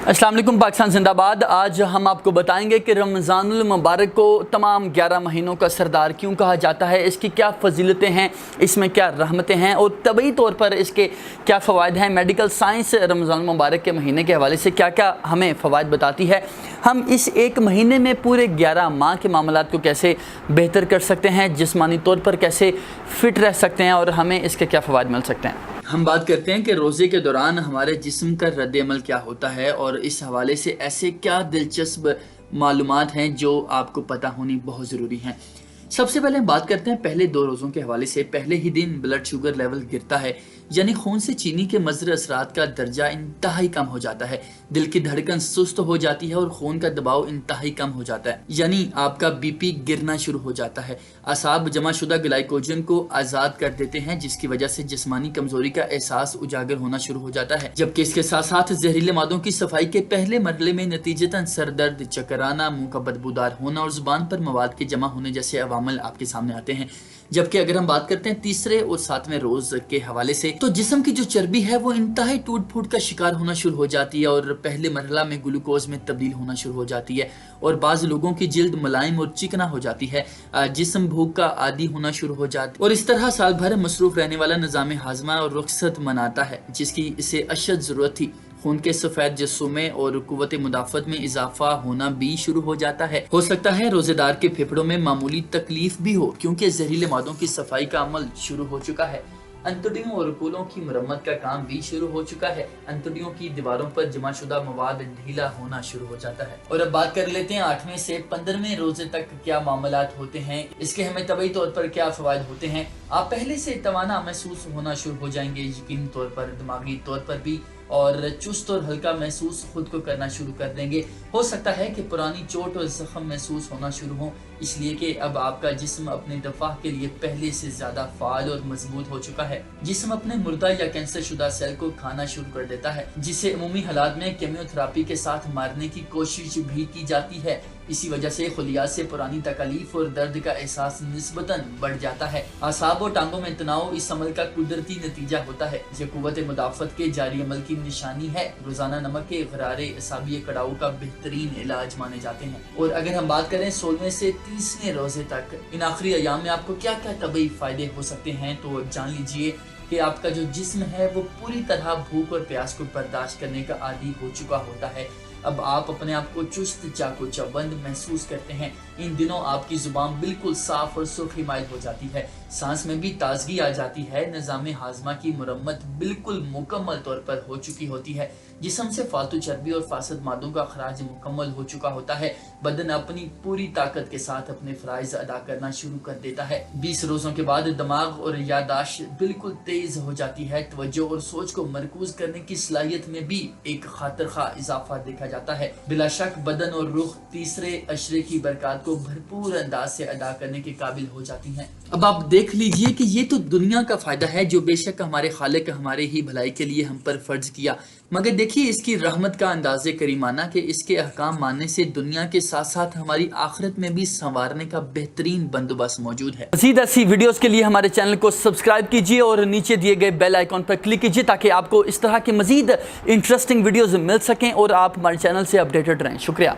अस्सलाम वालेकुम। पाकिस्तान जिंदाबाद। आज हम आपको बताएंगे कि रमज़ानुल मुबारक को तमाम 11 महीनों का सरदार क्यों कहा जाता है, इसकी क्या फजीलतें हैं, इसमें क्या रहमतें हैं और तबई तौर पर इसके क्या फ़वाइद हैं। मेडिकल साइंस रमज़ानुल मुबारक के महीने के हवाले से क्या क्या हमें फ़वाइद बताती है। हम इस एक महीने में पूरे 11 माह के मामलात को कैसे बेहतर कर सकते हैं, जिस्मानी तौर पर कैसे फ़िट रह सकते हैं और हमें इसके क्या फ़वाइद मिल सकते हैं। हम बात करते हैं कि रोज़े के दौरान हमारे जिस्म का रद्द अमल क्या होता है और इस हवाले से ऐसे क्या दिलचस्प मालूमात हैं जो आपको पता होनी बहुत ज़रूरी हैं। सबसे पहले हम बात करते हैं पहले 2 रोज़ों के हवाले से। पहले ही दिन ब्लड शुगर लेवल गिरता है, यानी खून से चीनी के मज़र असरात का दर्जा इंतहाई कम हो जाता है। दिल की धड़कन सुस्त हो जाती है और खून का दबाव इंतहाई कम हो जाता है, यानी आपका बीपी गिरना शुरू हो जाता है। असाब जमा शुदा ग्लाइकोजन को आज़ाद कर देते हैं, जिसकी वजह से जिस्मानी कमजोरी का एहसास उजागर होना शुरू हो जाता है। जबकि इसके साथ साथ जहरीले मादों की सफाई के पहले मरहले में नतीजतन सर दर्द, चक्कर आना, मुंह का बदबूदार होना और जुबान पर मवाद के जमा होने जैसे अवामल आपके सामने आते हैं। जबकि अगर हम बात करते हैं तीसरे और 7वें रोज के हवाले से, तो जिस्म की जो चर्बी है वो इंतहाई टूट फूट का शिकार होना शुरू हो जाती है और पहले मरहला में ग्लूकोज में तब्दील होना शुरू हो जाती है और बाज़ लोगों की जिल्द मुलायम और चिकना हो जाती है। जिस्म भूख का आदी होना शुरू हो जाता है और इस तरह साल भर मसरूफ रहने वाला निज़ाम हाजमा और रुखसत मनाता है, जिसकी इसे अशद ज़रूरत थी। खून के सफ़ेद जस्सूमे और कुव्वत मुदाफ़त में इजाफा होना भी शुरू हो जाता है। हो सकता है रोजेदार के फेफड़ों में मामूली तकलीफ भी हो, क्योंकि जहरीले मादों की सफाई का अमल शुरू हो चुका है। अंतड़ियों और कूलों की मरम्मत का काम भी शुरू हो चुका है। अंतड़ियों की दीवारों पर जमा शुदा मवाद ढीला होना शुरू हो जाता है। और अब बात कर लेते हैं 8वें से 15वें रोजे तक क्या मामलात होते हैं, इसके हमें तबई तौर पर क्या फ़वाइद होते हैं। आप पहले से तवाना महसूस होना शुरू हो जाएंगे, यकीनी तौर पर, दिमागी तौर पर भी, और चुस्त और हल्का महसूस खुद को करना शुरू कर देंगे। हो सकता है कि पुरानी चोट और जख्म महसूस होना शुरू हो, इसलिए कि अब आपका जिस्म अपने दफा के लिए पहले से ज्यादा फाल और मजबूत हो चुका है। जिस्म अपने मुर्दा या कैंसर शुदा सेल को खाना शुरू कर देता है, जिसे अमूमी हालात में केमियोथेरेपी के साथ मारने की कोशिश भी की जाती है। इसी वजह से खुलियात से पुरानी तकलीफ और दर्द का एहसास निस्बतन बढ़ जाता है। आसाब और टांगों में तनाव इस अमल का कुदरती नतीजा होता है। ये कुव्वत मुदाफ़त के जारी अमल की निशानी है। रोजाना नमक के गरारे असाबी कड़ाऊ का बेहतरीन इलाज माने जाते हैं। और अगर हम बात करें 16वें से 30वें रोजे तक, इन आखिरी अयाम में आपको क्या क्या तबई फायदे हो सकते हैं, तो जान लीजिए कि आपका जो जिस्म है वो पूरी तरह भूख और प्यास को बर्दाश्त करने का आदी हो चुका होता है। अब आप अपने आप को चुस्त चाको चबंद महसूस करते हैं। इन दिनों आपकी जुबान बिल्कुल साफ और सुर्खी माइल हो जाती है, सांस में भी ताजगी आ जाती है। निज़ाम हाजमा की मुरम्मत बिल्कुल मुकम्मल तौर पर हो चुकी होती है। जिस्म से फालतू चर्बी और फासद मादों का खराज मुकम्मल हो चुका होता है। बदन अपनी पूरी ताकत के साथ अपने फराइज अदा करना शुरू कर देता है। 20 रोजों के बाद दिमाग और यादाश्त बिल्कुल तेज हो जाती है। तवज्जो और सोच को मरकूज करने की सलाहियत में भी एक खातिर खा इजाफा देखा जाता है। बिला शक बदन और रुख तीसरे अशरे की बरकत को भरपूर अंदाज से अदा करने के काबिल हो जाती हैं। अब आप देख लीजिए कि ये तो दुनिया का फायदा है जो बेशक हमारे खालिक हमारे ही भलाई के लिए हम पर फर्ज किया, मगर देखिए इसकी रहमत का अंदाज़े करीमाना कि इसके अहकाम मानने से दुनिया के साथ साथ हमारी आखिरत में भी संवारने का बेहतरीन बंदोबस्त मौजूद है। मज़ीद ऐसी वीडियोस के लिए हमारे चैनल को सब्सक्राइब कीजिए और नीचे दिए गए बेल आइकॉन पर क्लिक कीजिए, ताकि आपको इस तरह के मज़ीद इंटरेस्टिंग वीडियोज़ मिल सकें और आप हमारे चैनल से अपडेटेड रहें। शुक्रिया।